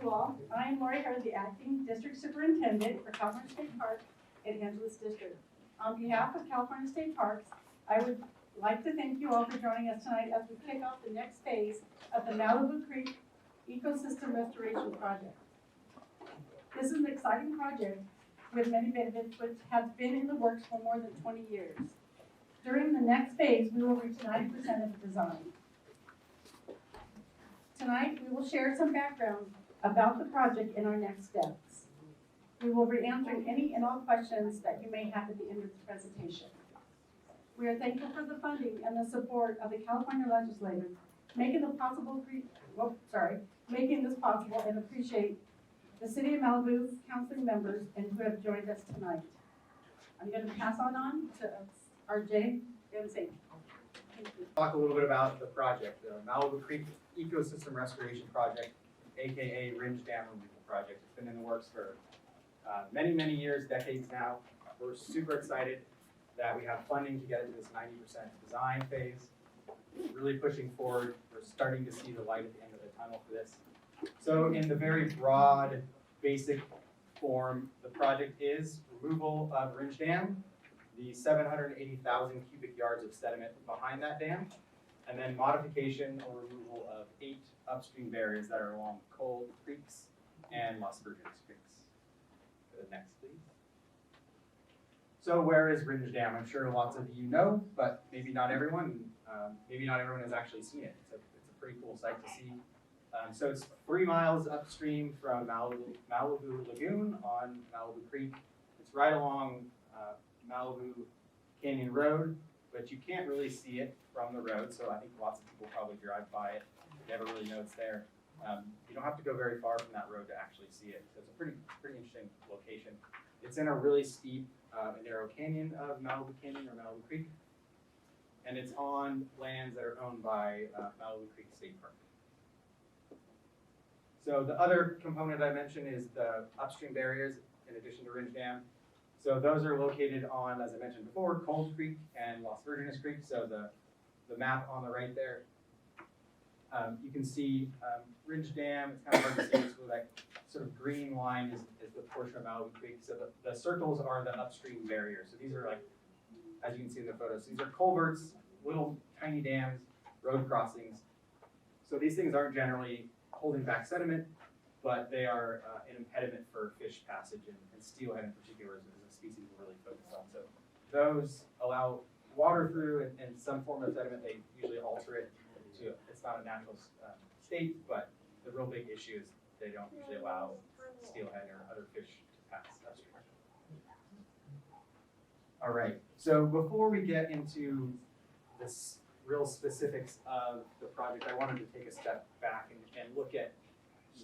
you all. I am Lori Hurd, the Acting District Superintendent for California State Parks and Angeles District. On behalf of California State Parks, I would like to thank you all for joining us tonight as we kick off the next phase of the Malibu Creek Ecosystem Restoration Project. This is an exciting project with many benefits, which has been in the works for more than 20 years. During the next phase, we will reach 90% of the design. Tonight, we will share some background about the project and our next steps. We will be answering any and all questions that you may have at the end of the presentation. We are thankful for the funding and the support of the California legislators making this possible, and appreciate the City of Malibu council members and who have joined us tonight. I'm going to pass on to our MC. Talk a little bit about the project, the Malibu Creek Ecosystem Restoration Project, aka Rindge Dam Removal Project. It's been in the works for many, many years, decades now. We're super excited that we have funding to get into this 90% design phase. Really pushing forward. We're starting to see the light at the end of the tunnel for this. So in the very broad, basic form, the project is removal of Rindge Dam, the 780,000 cubic yards of sediment behind that dam, and then modification or removal of 8 upstream barriers that are along Cold Creeks and Las Virgenes Creeks. Go to the next, please. So where is Rindge Dam? I'm sure lots of you know, but maybe not everyone. Maybe not everyone has actually seen it. It's a pretty cool sight to see. So it's 3 miles upstream from Malibu Lagoon on Malibu Creek. It's right along Malibu Canyon Road, but you can't really see it from the road, so I think lots of people probably drive by it. You never really know it's there. You don't have to go very far from that road to actually see it, so it's a pretty interesting location. It's in a really steep and narrow canyon of Malibu Canyon or Malibu Creek, and it's on lands that are owned by Malibu Creek State Park. So the other component I mentioned is the upstream barriers in addition to Rindge Dam. So those are located on, as I mentioned before, Cold Creek and Las Virgenes Creek. So the map on the right there, you can see Rindge Dam. It's kind of hard to see, so that sort of green line is the portion of Malibu Creek. So the circles are the upstream barriers. So these are like, as you can see in the photos, these are culverts, little tiny dams, road crossings. So these things aren't generally holding back sediment, but they are an impediment for fish passage, and steelhead in particular is a species we're really focused on. So those allow water through and some form of sediment. They usually alter it to, it's not a natural state, but the real big issue is they don't usually allow steelhead or other fish to pass upstream. All right, so before we get into this real specifics of the project, I wanted to take a step back and look at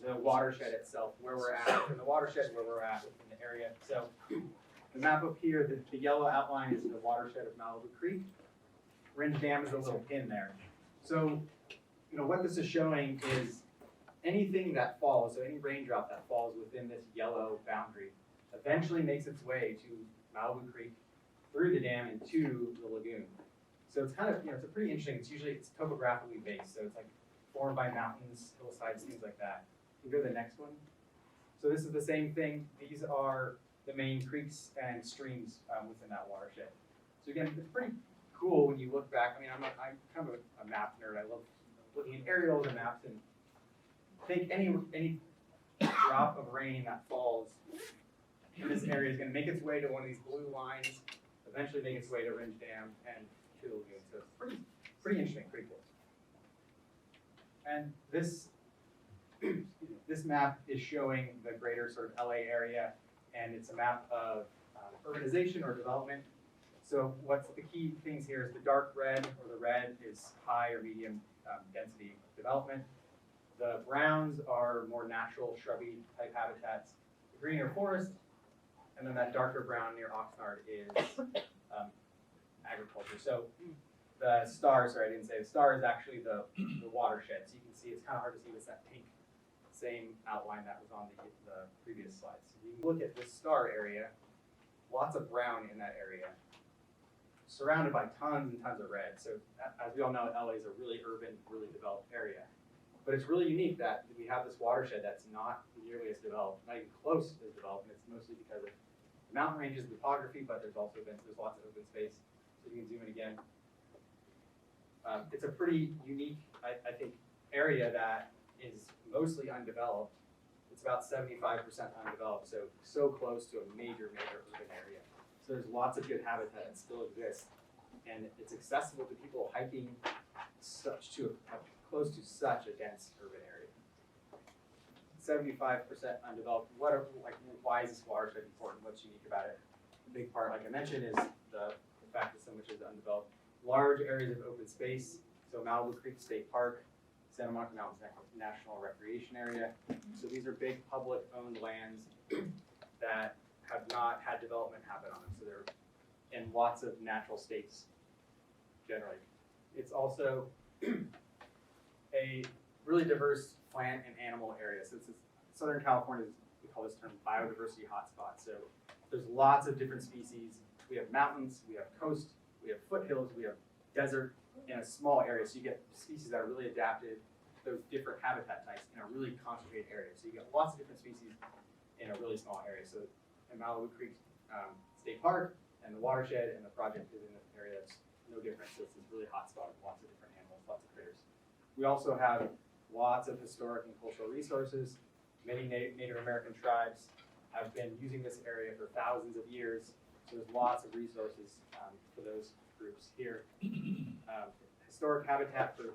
the watershed itself, where we're at in the watershed, where we're at in the area. So the map up here, the yellow outline is the watershed of Malibu Creek. Rindge Dam is a little pin there. So, what this is showing is anything that falls, so any raindrop that falls within this yellow boundary, eventually makes its way to Malibu Creek, through the dam into the lagoon. So it's kind of, it's a pretty interesting, it's topographically based, so it's like formed by mountains, hillsides, things like that. You can go to the next one. So this is the same thing. These are the main creeks and streams within that watershed. So again, it's pretty cool when you look back. I mean, I'm kind of a map nerd. I love looking at aerials and maps, and think any drop of rain that falls in this area is going to make its way to one of these blue lines, eventually make its way to Rindge Dam and to the lagoon. So it's pretty interesting, pretty cool. And this map is showing the greater sort of LA area, and it's a map of urbanization or development. So what's the key things here is the dark red, or the red is high or medium density development. The browns are more natural shrubby type habitats. The green are forest, and then that darker brown near Oxnard is agriculture. So the star, sorry, I didn't say the star is actually the watershed. So you can see it's kind of hard to see with that pink same outline that was on the previous slides. So you can look at this star area, lots of brown in that area, surrounded by tons and tons of red. So as we all know, LA is a really urban, really developed area. But it's really unique that we have this watershed that's not nearly as developed, not even close as developed, and it's mostly because of the mountain ranges, the topography, but there's lots of open space. So you can zoom in again. It's a pretty unique, I think, area that is mostly undeveloped. It's about 75% undeveloped, so close to a major urban area. So there's lots of good habitat that still exists, and it's accessible to people hiking close to such a dense urban area. 75% undeveloped. Why is this watershed important? What's unique about it? The big part, like I mentioned, is the fact that so much is undeveloped. Large areas of open space, so Malibu Creek State Park, Santa Monica Mountains National Recreation Area. So these are big public-owned lands that have not had development happen on them. So they're in lots of natural states generally. It's also a really diverse plant and animal area. So Southern California, we call this term biodiversity hotspot. So there's lots of different species. We have mountains, we have coast, we have foothills, we have desert in a small area. So you get species that are really adapted to those different habitat types in a really concentrated area. So you get lots of different species in a really small area. So in Malibu Creek State Park and the watershed and the project is in an area that's no different. So it's this really hot spot with lots of different animals, lots of critters. We also have lots of historic and cultural resources. Many Native American tribes have been using this area for thousands of years. So there's lots of resources for those groups here. Historic habitat for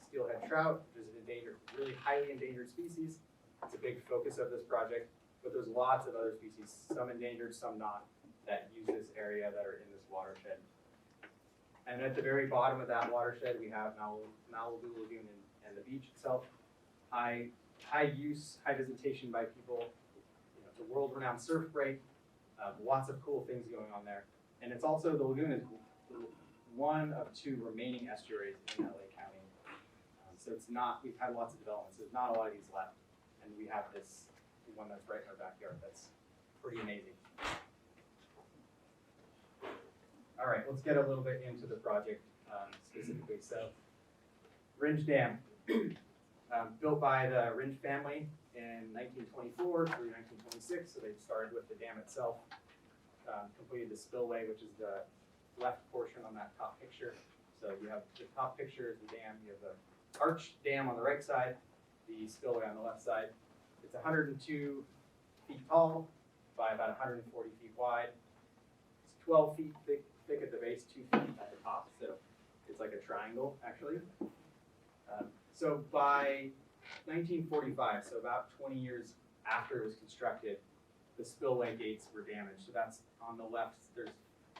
steelhead trout, which is an endangered, really highly endangered species. It's a big focus of this project, but there's lots of other species, some endangered, some not, that use this area that are in this watershed. And at the very bottom of that watershed, we have Malibu Lagoon and the beach itself. High use, high visitation by people. It's a world-renowned surf break. Lots of cool things going on there. And it's also, the lagoon is one of 2 remaining estuaries in LA County. So it's not, we've had lots of developments. There's not a lot of these left. And we have this one that's right in our backyard that's pretty amazing. All right, let's get a little bit into the project specifically. So, Rindge Dam, built by the Rindge family in 1924 through 1926. So they started with the dam itself, completed the spillway, which is the left portion on that top picture. So you have the top picture is the dam. You have the arch dam on the right side, the spillway on the left side. It's 102 feet tall by about 140 feet wide. It's 12 feet thick at the base, 2 feet at the top. So it's like a triangle, actually. So by 1945, so about 20 years after it was constructed, the spillway gates were damaged. So that's on the left. There's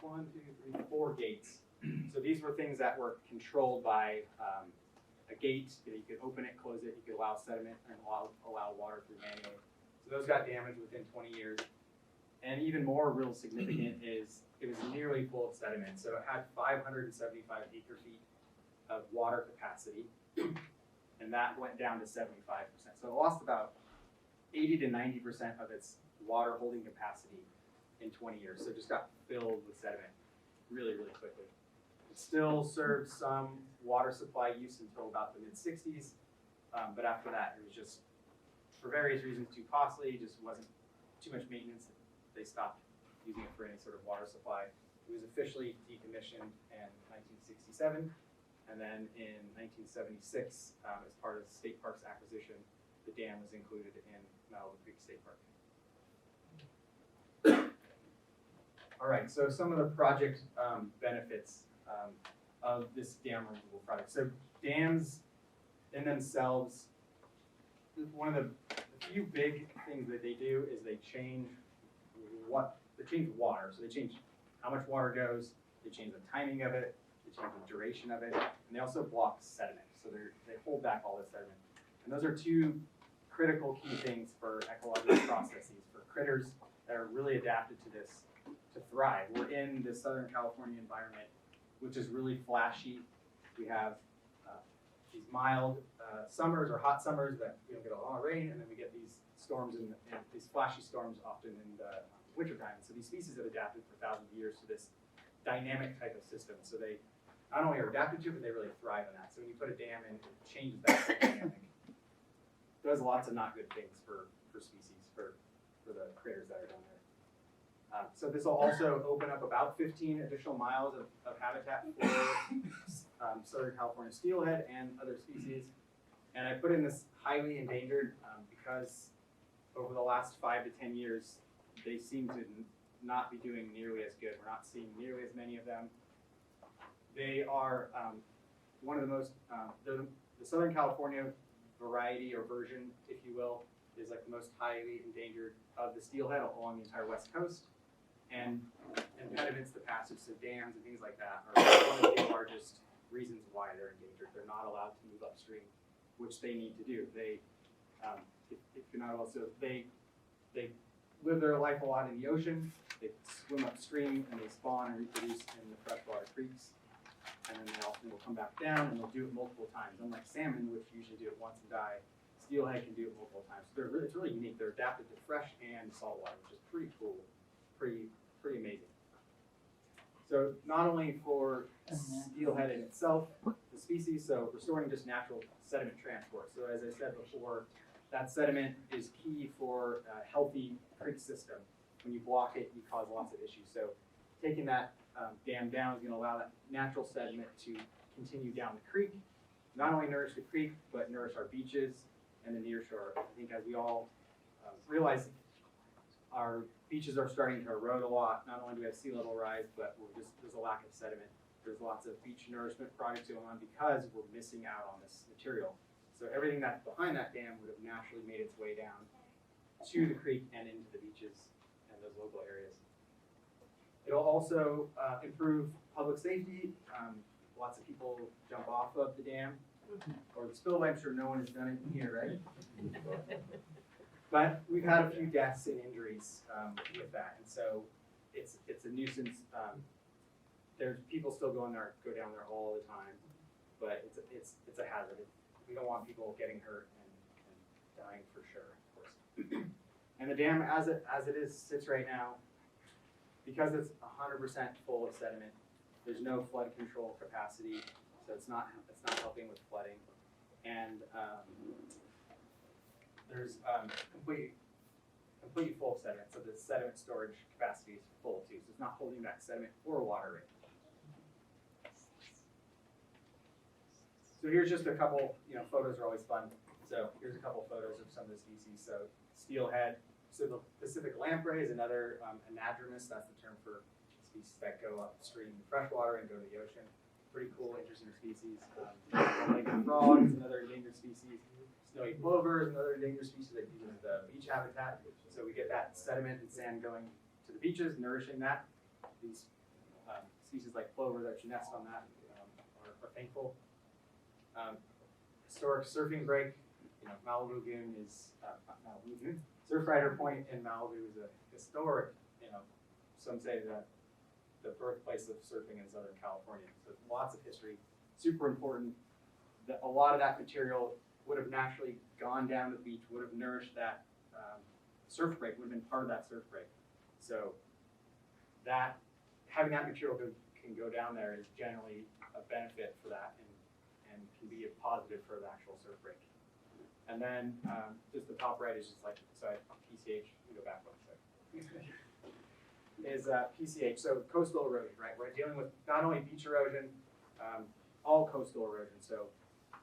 1, 2, 3, 4 gates. So these were things that were controlled by a gate. You could open it, close it. You could allow sediment and allow water through manually. So those got damaged within 20 years. And even more real significant is it was nearly full of sediment. So it had 575 acre feet of water capacity, and that went down to 75%. So it lost about 80 to 90% of its water holding capacity in 20 years. So it just got filled with sediment really, really quickly. It still served some water supply use until about the mid-60s, but after that it was just, for various reasons, too costly, just wasn't too much maintenance. They stopped using it for any sort of water supply. It was officially decommissioned in 1967, and then in 1976, as part of the State Parks acquisition, the dam was included in Malibu Creek State Park. All right, so some of the project benefits of this dam removal project. So dams in themselves, one of the few big things that they do is they change water. So they change how much water goes, they change the timing of it, they change the duration of it, and they also block sediment. So they hold back all the sediment. And those are 2 critical key things for ecological processes, for critters that are really adapted to this to thrive. We're in the Southern California environment, which is really flashy. We have these mild summers or hot summers that we don't get a lot of rain, and then we get these storms and these flashy storms often in the wintertime. So these species have adapted for thousands of years to this dynamic type of system. So they not only are adapted to it, but they really thrive in that. So when you put a dam in, it changes that dynamic. does lots of not good things for species, for the critters that are down there. So this will also open up about 15 additional miles of habitat for Southern California steelhead and other species. And I put in this highly endangered because over the last 5 to 10 years, they seem to not be doing nearly as good. We're not seeing nearly as many of them. They are one of the most, the Southern California variety or version, if you will, is like the most highly endangered of the steelhead along the entire west coast. And impediments to passage of dams and things like that are one of the largest reasons why they're endangered. They're not allowed to move upstream, which they need to do. They, if you're not also, they live their life a lot in the ocean. They swim upstream and they spawn and reproduce in the freshwater creeks. And then they often will come back down and they'll do it multiple times. Unlike salmon, which usually do it once and die, steelhead can do it multiple times. So it's really unique. They're adapted to fresh and saltwater, which is pretty cool, pretty amazing. So not only for steelhead in itself, the species, so restoring just natural sediment transport. So as I said before, that sediment is key for a healthy creek system. When you block it, you cause lots of issues. So taking that dam down is going to allow that natural sediment to continue down the creek, not only nourish the creek, but nourish our beaches and the near shore. I think as we all realize, our beaches are starting to erode a lot. Not only do we have sea level rise, but there's a lack of sediment. There's lots of beach nourishment projects going on because we're missing out on this material. So everything that's behind that dam would have naturally made its way down to the creek and into the beaches and those local areas. It'll also improve public safety. Lots of people jump off of the dam or the spillway. I'm sure no one has done it in here, right? But we've had a few deaths and injuries with that, and so it's a nuisance. There's people still go down there all the time, but it's a hazard. We don't want people getting hurt and dying for sure, of course. And the dam, as it sits right now, because it's 100% full of sediment, there's no flood control capacity, so it's not helping with flooding, and there's completely full of sediment, so the sediment storage capacity is full too, so it's not holding back sediment or water rate. So here's just a couple, photos are always fun. So here's a couple photos of some of the species. So steelhead, so the Pacific lamprey is another anadromous, that's the term for species that go upstream in freshwater and go to the ocean. Pretty cool, interesting species. One-legged frog is another endangered species. Snowy plover is another endangered species that uses the beach habitat. So we get that sediment and sand going to the beaches, nourishing that. These species like plover that nest on that are thankful. Historic surfing break, Malibu Lagoon is, Malibu Lagoon, Surfrider Point in Malibu is a historic, some say that the birthplace of surfing in Southern California. So lots of history, super important. A lot of that material would have naturally gone down to the beach, would have nourished that surf break, would have been part of that surf break. So that having that material can go down there is generally a benefit for that and can be a positive for the actual surf break. And then just the top right is just like, so PCH, we go back one second. Is PCH, so coastal erosion, right? We're dealing with not only beach erosion, all coastal erosion. So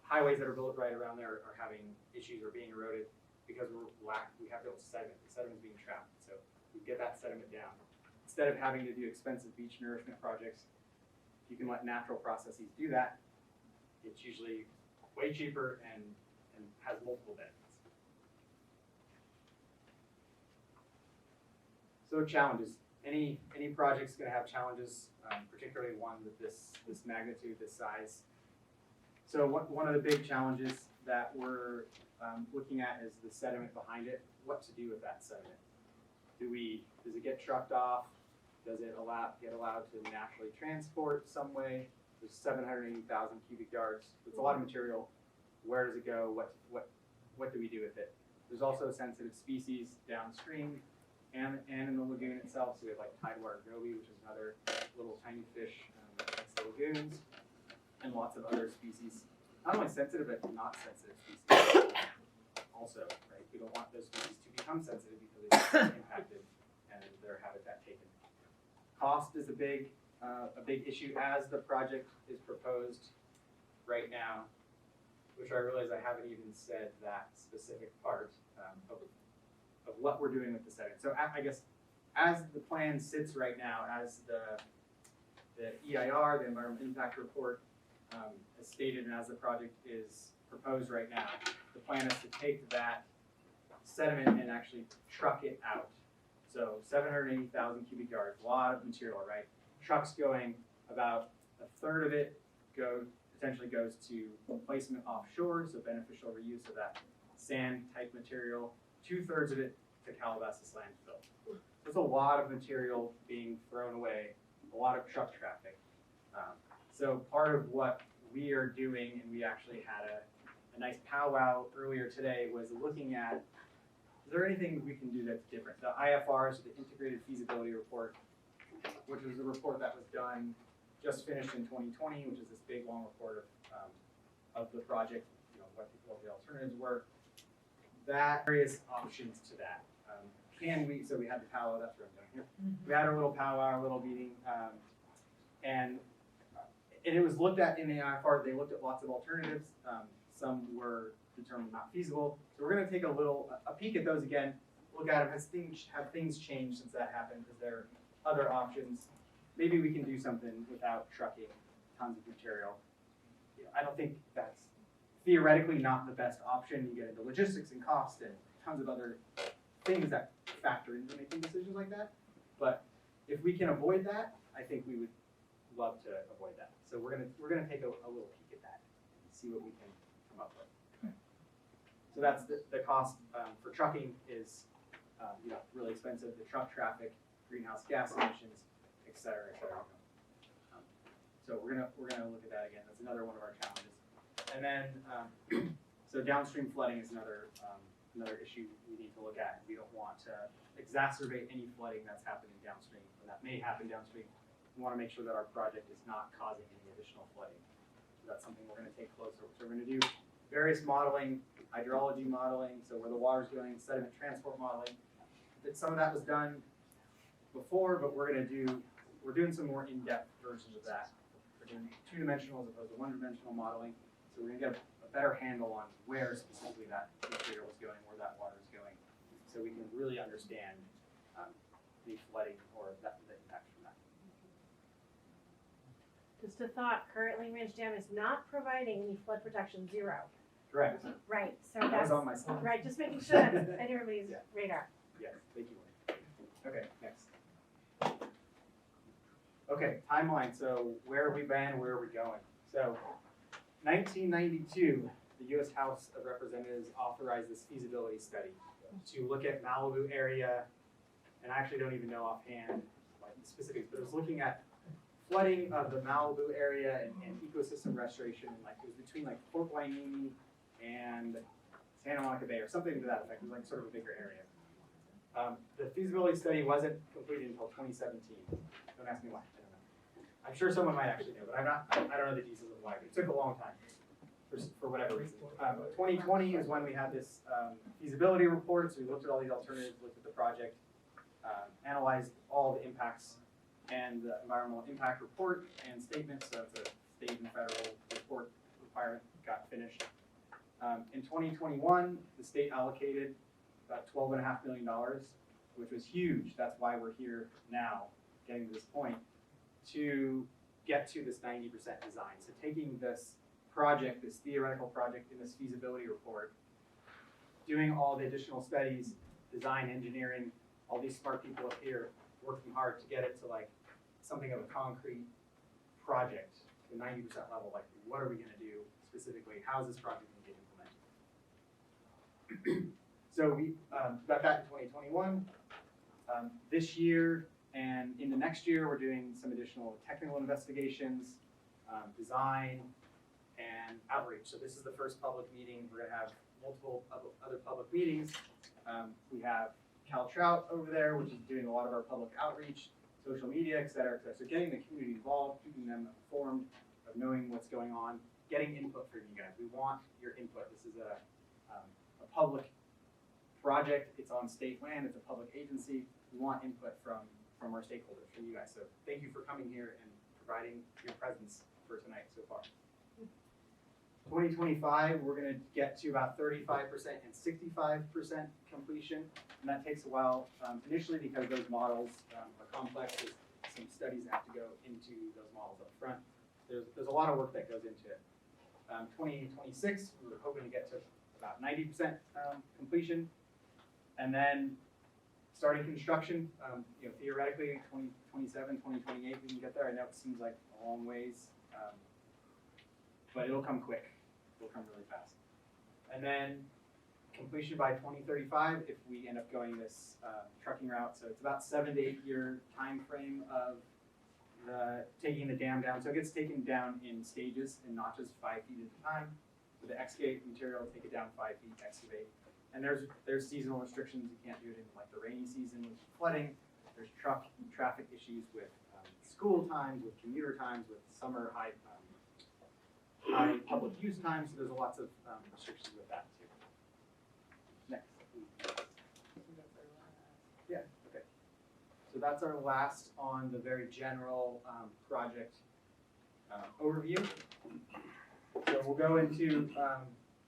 highways that are built right around there are having issues or being eroded because we have built sediment. The sediment is being trapped. So we get that sediment down. Instead of having to do expensive beach nourishment projects, you can let natural processes do that. It's usually way cheaper and has multiple benefits. So challenges. Any project's going to have challenges, particularly one with this magnitude, this size. So one of the big challenges that we're looking at is the sediment behind it. What to do with that sediment? Does it get trucked off? Does it get allowed to naturally transport some way? There's 780,000 cubic yards. It's a lot of material. Where does it go? What do we do with it? There's also sensitive species downstream and in the lagoon itself. So we have like tidewater goby, which is another little tiny fish next to lagoons, and lots of other species. Not only sensitive, but not sensitive species. also, right? We don't want those species to become sensitive because they're impacted and their habitat taken. Cost is a big issue as the project is proposed right now, which I realize I haven't even said that specific part of what we're doing with the sediment. So I guess as the plan sits right now, as the EIR, the Environmental Impact Report, is stated, and as the project is proposed right now, the plan is to take that sediment and actually truck it out. So 780,000 cubic yards, a lot of material, right? Trucks going, about a third of it potentially goes to placement offshore, so beneficial reuse of that sand type material. 2/3 of it to Calabasas landfill. There's a lot of material being thrown away, a lot of truck traffic. So part of what we are doing, and we actually had a nice powwow earlier today, was looking at, is there anything we can do that's different? The IFR, so the Integrated Feasibility Report, which was a report that was done, just finished in 2020, which is this big long report of the project, you know, what the alternatives were. That various options to that. So we had the powwow, that's what I'm doing here. We had our little powwow, our little meeting, and it was looked at in the IFR. They looked at lots of alternatives. Some were determined not feasible. So we're going to take a peek at those again. Look at them. Have things changed since that happened? Is there other options? Maybe we can do something without trucking tons of material. You know, I don't think that's theoretically not the best option. You get into logistics and cost and tons of other things that factor into making decisions like that. But if we can avoid that, I think we would love to avoid that. So we're gonna take a little peek at that and see what we can come up with. So that's the cost for trucking is you know, really expensive. The truck traffic, greenhouse gas emissions, et cetera, et cetera. So we're gonna look at that again. That's another one of our challenges. And then so downstream flooding is another issue we need to look at. We don't want to exacerbate any flooding that's happening downstream or that may happen downstream. We want to make sure that our project is not causing any additional flooding. So that's something we're going to take closer. So we're going to do various modeling, hydrology modeling, so where the water's going, sediment transport modeling. Some of that was done before, but we're doing some more in-depth versions of that. We're doing 2-dimensional as opposed to 1-dimensional modeling. So we're going to get a better handle on where specifically that material is going, where that water is going, so we can really understand the flooding or the impact from that. Just a thought, currently Rindge Dam is not providing any flood protection, 0. Correct. Right, so That was that's, on my slide. right, just making sure that's on everybody's radar. Yes, thank you. Okay, next. Okay, timeline. So where have we been? Where are we going? So 1992, the U.S. House of Representatives authorized this feasibility study to look at Malibu area, and I actually don't even know offhand like the specifics, but it was looking at flooding of the Malibu area and ecosystem restoration, and like it was between like Fort Wainini and Santa Monica Bay or something to that effect. It was like sort of a bigger area. The feasibility study wasn't completed until 2017. Don't ask me why. I don't know. I'm sure someone might actually know, but I don't know the details of why. It took a long time for whatever reason. 2020 is when we had this feasibility report. So we looked at all these alternatives, looked at the project, analyzed all the impacts, and the environmental impact report and statements. So it's a state and federal report requirement got finished. In 2021, the state allocated about $12.5 million, which was huge. That's why we're here now, getting to this point, to get to this 90% design. So taking this project, this theoretical project in this feasibility report, doing all the additional studies, design, engineering, all these smart people up here working hard to get it to like something of a concrete project, to 90% level. Like, what are we going to do specifically? How is this project going to get implemented? So we got that in 2021. This year and in the next year, we're doing some additional technical investigations, design, and outreach. So this is the first public meeting. We're going to have multiple other public meetings. We have CalTrout over there, which is doing a lot of our public outreach, social media, et cetera, et cetera. So getting the community involved, keeping them informed of knowing what's going on, getting input from you guys. We want your input. This is a public project. It's on state land, it's a public agency. We want input from our stakeholders, from you guys. So thank you for coming here and providing your presence for tonight so far. 2025, we're going to get to about 35% and 65% completion, and that takes a while initially because those models are complex. There's some studies that have to go into those models up front. There's a lot of work that goes into it. 2026, we were hoping to get to about 90% completion, and then starting construction. Theoretically, 2027, 2028, we can get there. I know it seems like a long ways, but it'll come quick. It'll come really fast. And then completion by 2035 if we end up going this trucking route. So it's about 7 to 8 year time frame of taking the dam down. So it gets taken down in stages and not just 5 feet at a time. With the excavate material, take it down 5 feet, excavate. And there's seasonal restrictions. You can't do it in like the rainy season with flooding. There's traffic issues with school times, with commuter times, with summer high public use times. So there's lots of restrictions with that too. Next. Yeah, okay. So that's our last on the very general project overview. So we'll go into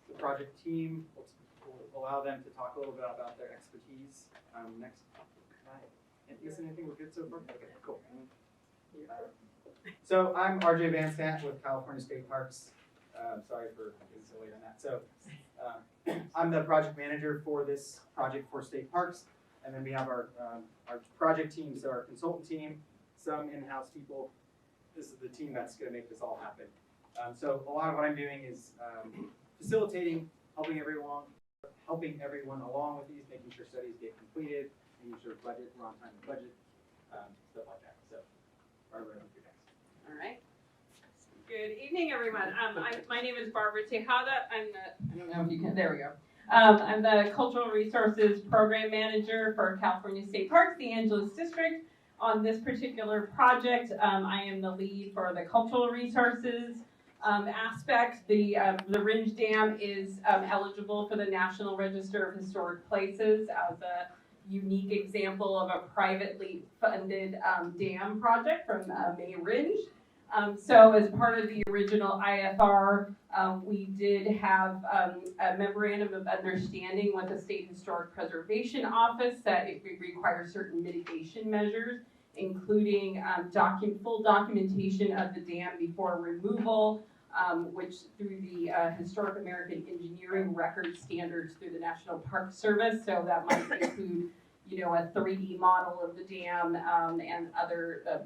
the project team. We'll allow them to talk a little bit about their expertise. Next. Miss anything? We're good so far? Okay, cool. So I'm RJ Van Sant with California State Parks. Sorry for getting so late on that. So I'm the project manager for this project for state parks. And then we have our project team, so our consultant team, some in-house people. This is the team that's going to make this all happen. So a lot of what I'm doing is facilitating, helping everyone along with these, making sure studies get completed, making sure we're on time with budget, stuff like that. So, Barbara, you're next. All right. Good evening, everyone. My name is Barbara Tejada. I don't know if you can, there we go. I'm the Cultural Resources Program Manager for California State Parks, the Angeles District. On this particular project, I am the lead for the cultural resources aspect. The Rindge Dam is eligible for the National Register of Historic Places as a unique example of a privately funded dam project from May Rindge. So as part of the original IFR, we did have a memorandum of understanding with the State Historic Preservation Office that it would require certain mitigation measures, including full documentation of the dam before removal, which through the Historic American Engineering Record Standards through the National Park Service. So that might include, a 3D model of the dam and other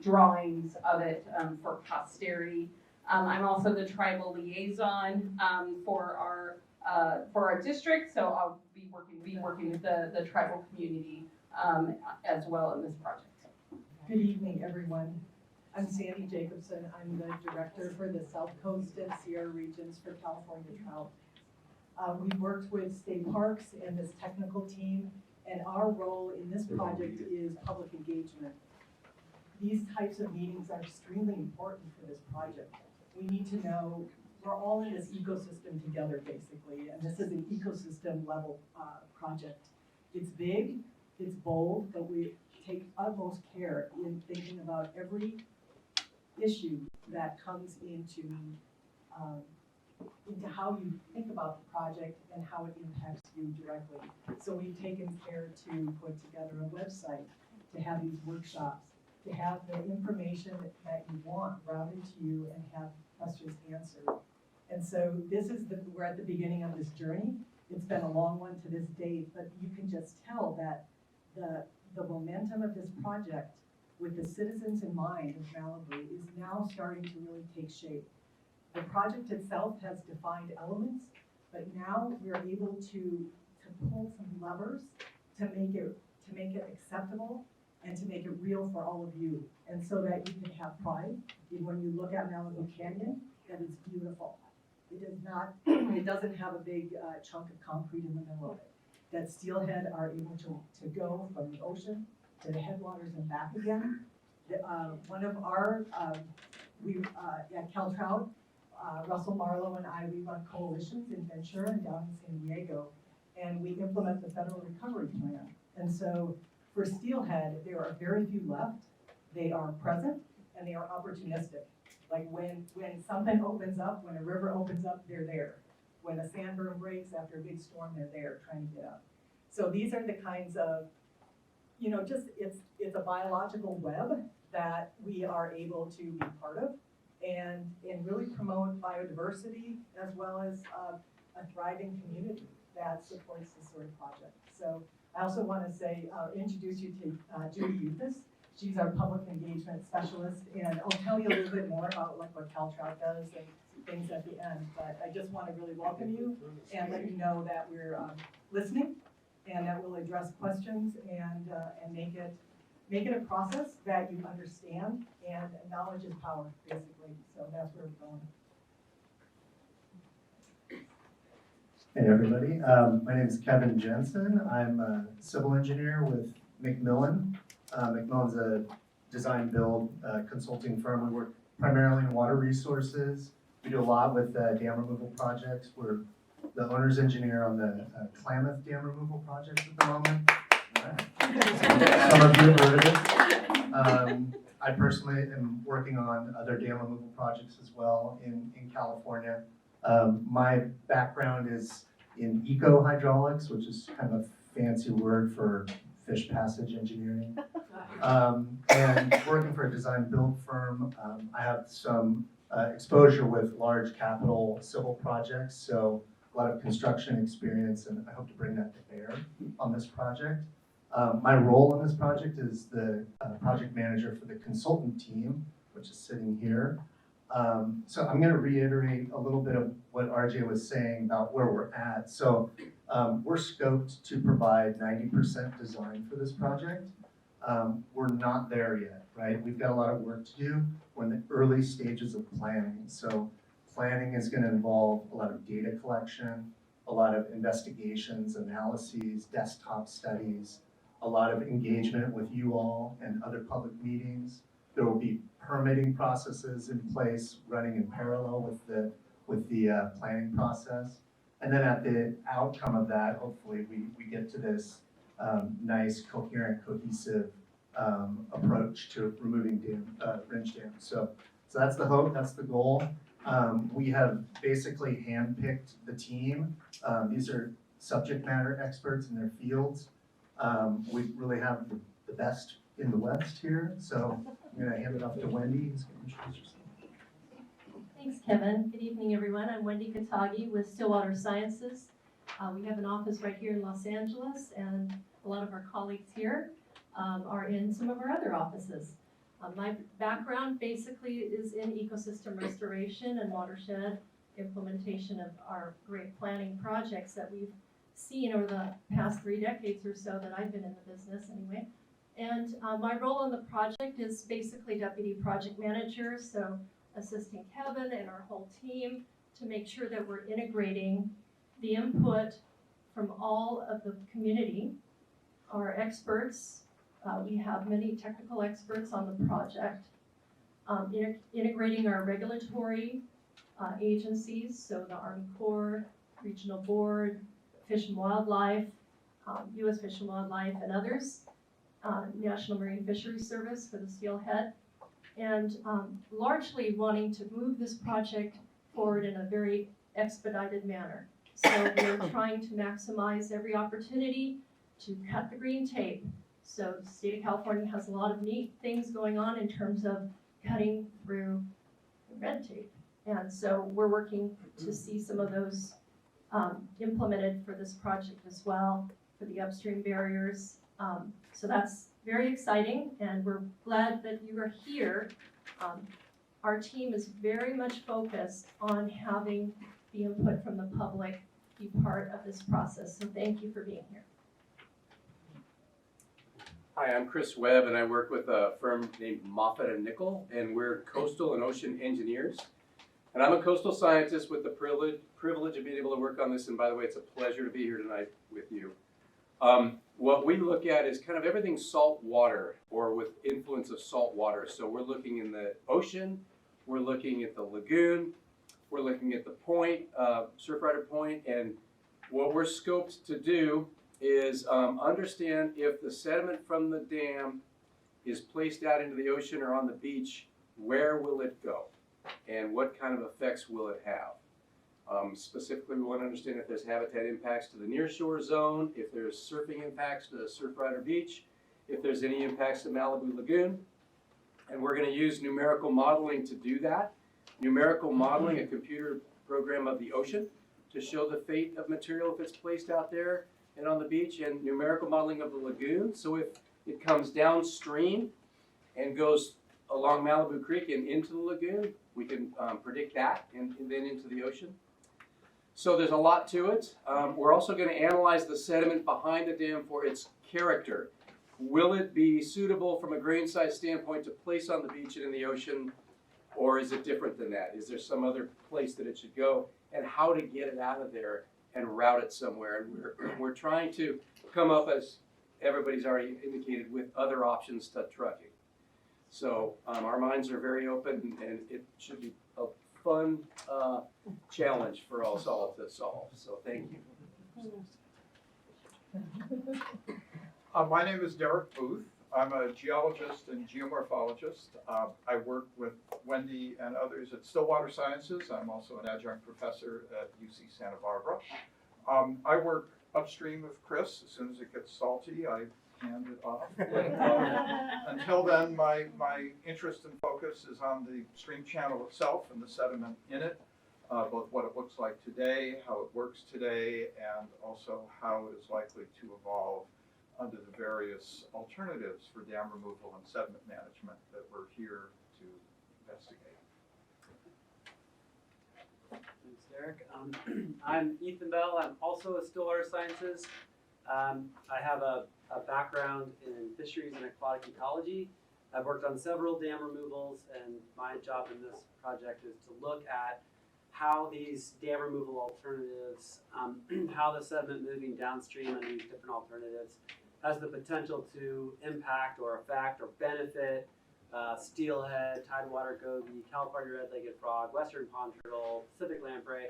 drawings of it for posterity. I'm also the tribal liaison for our district, so I'll be working with the tribal community as well in this project. Good evening, everyone. I'm Sandy Jacobson. I'm the director for the South Coast and Sierra regions for California Trout. We worked with state parks and this technical team, and our role in this project is public engagement. These types of meetings are extremely important for this project. We need to know we're all in this ecosystem together, basically, and this is an ecosystem level project. It's big, it's bold, but we take utmost care in thinking about every issue that comes into how you think about the project and how it impacts you directly. So we've taken care to put together a website, to have these workshops, to have the information that you want routed to you and have questions answered. And so we're at the beginning of this journey. It's been a long one to this date, but you can just tell that the momentum of this project with the citizens in mind of Malibu is now starting to really take shape. The project itself has defined elements, but now we're able to pull some levers to make it acceptable and to make it real for all of you, and so that you can have pride when you look at Malibu Canyon, that it's beautiful. It doesn't have a big chunk of concrete in the middle of it. That steelhead are able to go from the ocean to the headwaters and back again. One of our, at CalTrout, Russell Marlowe and I, we run coalitions in Ventura and down in San Diego. and we implement the federal recovery plan. And so for steelhead, there are very few left. They are present and they are opportunistic. Like when something opens up, when a river opens up, they're there. When a sandberm breaks after a big storm, they're there trying to get up. So these are the kinds of, just it's a biological web that we are able to be part of and really promote biodiversity as well as a thriving community that supports this sort of project. So I also want to say, introduce you to Judy Euthus. She's our public engagement specialist, and I'll tell you a little bit more about like what CalTrout does and things at the end. But I just want to really welcome you and let you know that we're listening and that we'll address questions and make it a process that you understand. And knowledge is power, basically. So that's where we're going. Hey everybody, my name is Kevin Jensen. I'm a civil engineer with McMillen. McMillen's a design build consulting firm. We work primarily in water resources. We do a lot with dam removal projects. We're the owner's engineer on the Klamath Dam removal project at the moment. Some of you have heard of it. I personally am working on other dam removal projects as well in California. My background is in eco-hydraulics, which is kind of a fancy word for fish passage engineering. And working for a design build firm, I have some exposure with large capital civil projects, so a lot of construction experience, and I hope to bring that to bear on this project. My role in this project is the project manager for the consultant team, which is sitting here. So I'm going to reiterate a little bit of what RJ was saying about where we're at. So we're scoped to provide 90% design for this project. We're not there yet, right? We've got a lot of work to do. We're in the early stages of planning. So planning is going to involve a lot of data collection, a lot of investigations, analyses, desktop studies, a lot of engagement with you all and other public meetings. There will be permitting processes in place running in parallel with the planning process. And then at the outcome of that, hopefully we get to this nice, coherent, cohesive approach to removing Rindge Dam. So that's the hope, that's the goal. We have basically handpicked the team. These are subject matter experts in their fields. We really have the best in the West here. So I'm going to hand it off to Wendy, who's going to introduce herself. Thanks, Kevin. Good evening, everyone. I'm Wendy Katagi with Stillwater Sciences. We have an office right here in Los Angeles, and a lot of our colleagues here are in some of our other offices. My background basically is in ecosystem restoration and watershed implementation of our great planning projects that we've seen over the past 3 decades or so that I've been in the business anyway. And my role on the project is basically deputy project manager, so assisting Kevin and our whole team to make sure that we're integrating the input from all of the community, our experts. We have many technical experts on the project, integrating our regulatory agencies, so the Army Corps, Regional Board, Fish and Wildlife, U.S. Fish and Wildlife, and others, National Marine Fisheries Service for the steelhead, and largely wanting to move this project forward in a very expedited manner. So we're trying to maximize every opportunity to cut the green tape. So the state of California has a lot of neat things going on in terms of cutting through the red tape. And so we're working to see some of those implemented for this project as well, for the upstream barriers. So that's very exciting, and we're glad that you are here. Our team is very much focused on having the input from the public be part of this process. So thank you for being here. Hi, I'm Chris Webb, and I work with a firm named Moffat Nichol, and we're coastal and ocean engineers. And I'm a coastal scientist with the privilege of being able to work on this, and by the way, it's a pleasure to be here tonight with you. What we look at is kind of everything salt water, or with influence of salt water. So we're looking in the ocean, we're looking at the lagoon, we're looking at the point, Surfrider Point, and what we're scoped to do is understand if the sediment from the dam is placed out into the ocean or on the beach, where will it go? And what kind of effects will it have? Specifically, we want to understand if there's habitat impacts to the nearshore zone, if there's surfing impacts to Surfrider Beach, if there's any impacts to Malibu Lagoon. And we're going to use numerical modeling to do that. Numerical modeling, a computer program of the ocean, to show the fate of material if it's placed out there and on the beach, and numerical modeling of the lagoon. So if it comes downstream and goes along Malibu Creek and into the lagoon, we can predict that and then into the ocean. So there's a lot to it. We're also going to analyze the sediment behind the dam for its character. Will it be suitable from a grain size standpoint to place on the beach and in the ocean, or is it different than that? Is there some other place that it should go, and how to get it out of there and route it somewhere? And we're trying to come up, as everybody's already indicated, with other options to trucking. So our minds are very open, and it should be a fun challenge for us all to solve. So thank you. My name is Derek Booth. I'm a geologist and geomorphologist. I work with Wendy and others at Stillwater Sciences. I'm also an adjunct professor at UC Santa Barbara. I work upstream of Chris. As soon as it gets salty, I hand it off. Until then, my interest and focus is on the stream channel itself and the sediment in it, both what it looks like today, how it works today, and also how it is likely to evolve under the various alternatives for dam removal and sediment management that we're here to investigate. Thanks, Derek. I'm Ethan Bell. I'm also at Stillwater Sciences. I have a background in fisheries and aquatic ecology. I've worked on several dam removals, and my job in this project is to look at how these dam removal alternatives, how the sediment moving downstream on these different alternatives has the potential to impact or affect or benefit steelhead, tidewater goby, California red-legged frog, western pond turtle, Pacific lamprey,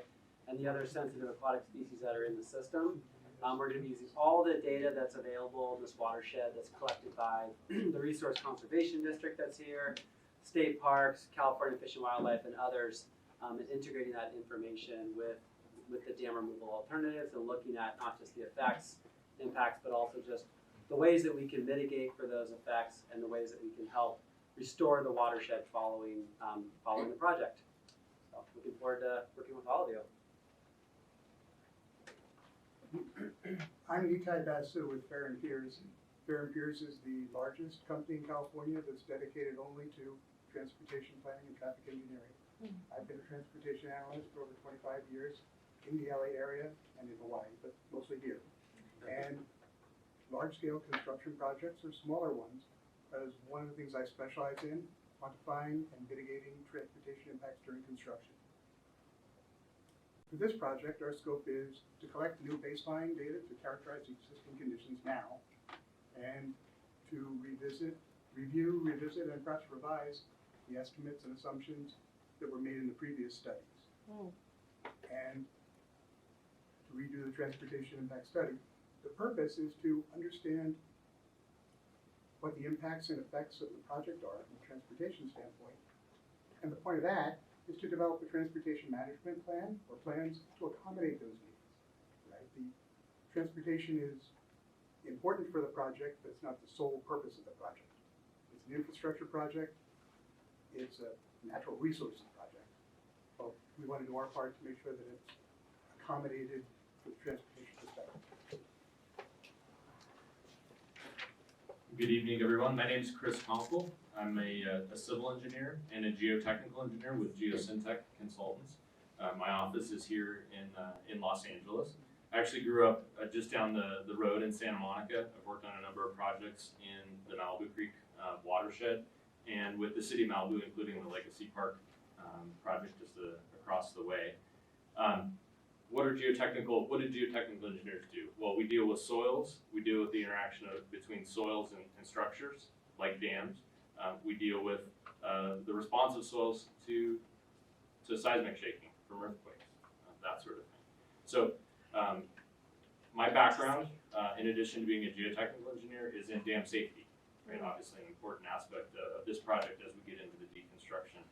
and the other sensitive aquatic species that are in the system. We're going to be using all the data that's available in this watershed that's collected by the Resource Conservation District that's here, state parks, California Fish and Wildlife, and others, and integrating that information with the dam removal alternatives and looking at not just the effects, impacts, but also just the ways that we can mitigate for those effects and the ways that we can help restore the watershed following the project. So looking forward to working with all of you. I'm Nitai Basu with Fair and Piers. Fair and Piers is the largest company in California that's dedicated only to transportation planning and traffic engineering. I've been a transportation analyst for over 25 years in the LA area and in Hawaii, but mostly here. And large-scale construction projects or smaller ones, because one of the things I specialize in, quantifying and mitigating transportation impacts during construction. For this project, our scope is to collect new baseline data to characterize existing conditions now, and to review, revisit, and perhaps revise the estimates and assumptions that were made in the previous studies. And to redo the transportation impact study. The purpose is to understand what the impacts and effects of the project are from a transportation standpoint. And the point of that is to develop a transportation management plan or plans to accommodate those needs. Right? The transportation is important for the project, but it's not the sole purpose of the project. It's an infrastructure project. It's a natural resources project. But we want to do our part to make sure that it's accommodated for the transportation perspective. Good evening, everyone. My name is Chris Conkle. I'm a civil engineer and a geotechnical engineer with Geosyntec Consultants. My office is here in Los Angeles. I actually grew up just down the road in Santa Monica. I've worked on a number of projects in the Malibu Creek Watershed and with the city of Malibu, including the Legacy Park project just across the way. What do geotechnical engineers do? Well, we deal with soils. We deal with the interaction between soils and structures, like dams. We deal with the response of soils to seismic shaking from earthquakes, that sort of thing. So my background, in addition to being a geotechnical engineer, is in dam safety, right? Obviously an important aspect of this project as we get into the deconstruction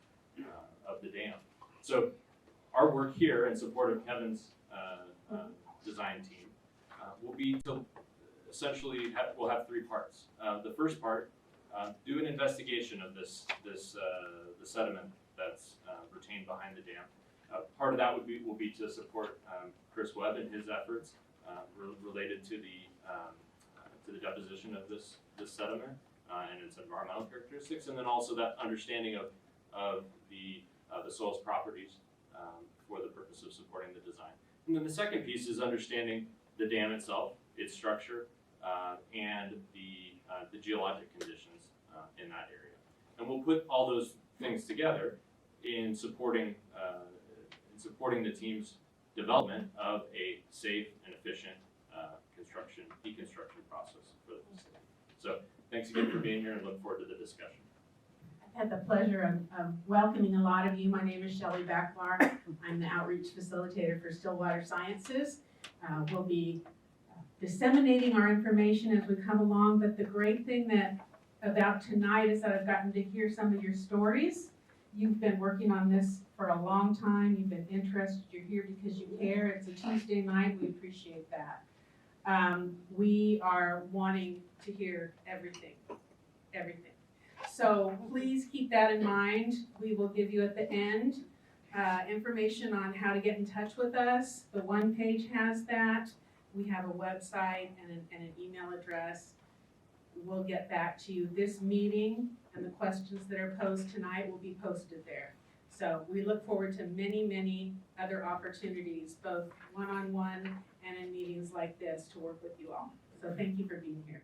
of the dam. So our work here in support of Kevin's design team will be to essentially we'll have three parts. The first part, do an investigation of the sediment that's retained behind the dam. Part of that will be to support Chris Webb in his efforts related to the deposition of this sediment and its environmental characteristics, and then also that understanding of the soil's properties for the purpose of supporting the design. And then the second piece is understanding the dam itself, its structure, and the geologic conditions in that area. And we'll put all those things together in supporting the team's development of a safe and efficient deconstruction process for the facility. So thanks again for being here and look forward to the discussion. I've had the pleasure of welcoming a lot of you. My name is Shelley Backbar. I'm the outreach facilitator for Stillwater Sciences. We'll be disseminating our information as we come along, but the great thing about tonight is that I've gotten to hear some of your stories. You've been working on this for a long time. You've been interested. You're here because you care. It's a Tuesday night. We appreciate that. We are wanting to hear everything. So please keep that in mind. We will give you at the end information on how to get in touch with us. The one page has that. We have a website and an email address. We'll get back to you. This meeting and the questions that are posed tonight will be posted there. So we look forward to many, many other opportunities, both one-on-one and in meetings like this, to work with you all. So thank you for being here.